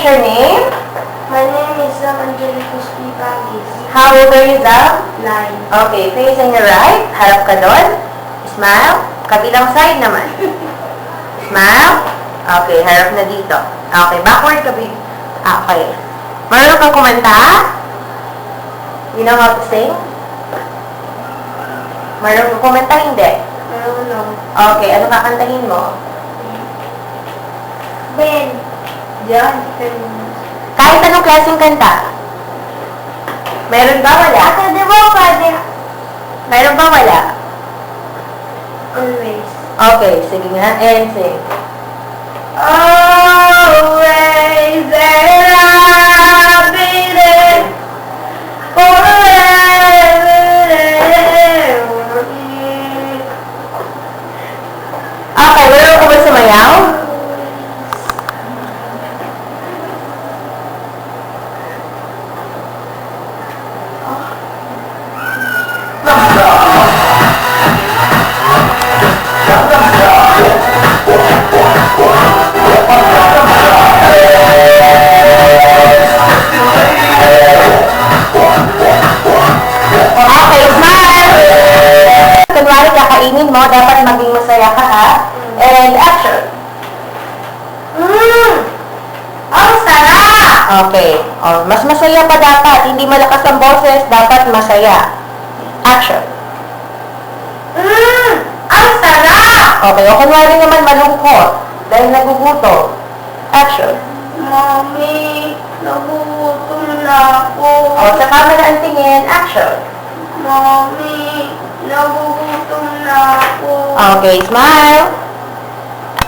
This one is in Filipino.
your name? My name is Angelicus P. Pagis. How old are you, Zab? 9. Okay, face on your right. Harap ka doon. Smile. Kabilang side naman. Smile. Okay, harap na dito. Okay, backward ka. Okay. Marunong kang kumanta? You know how to sing? Marunong kang kumanta? Hindi. Marunong. Okay, ano kakantahin mo? Ben. Diyan. Kahit anong klaseng kanta? Meron ba? Wala? Ate, di ba pwede? Meron ba? Wala? Always. Okay, sige nga. And sing. Always and I'll be there forever and ever. Okay, meron ko ba sumayaw? Okay, smile! Kunwari kakainin mo, dapat maging masaya ka, ha? And action. Ang sarap! Okay. Oh, mas masaya pa dapat. Hindi malakas ang boses, dapat masaya. Action. Ang sarap! Okay. O kunwari naman malungkot dahil nagugutom. Action. Mami, nagugutom na ako. O, sa camera ang tingin. Action. Mami, nagugutom na ako. Okay, smile.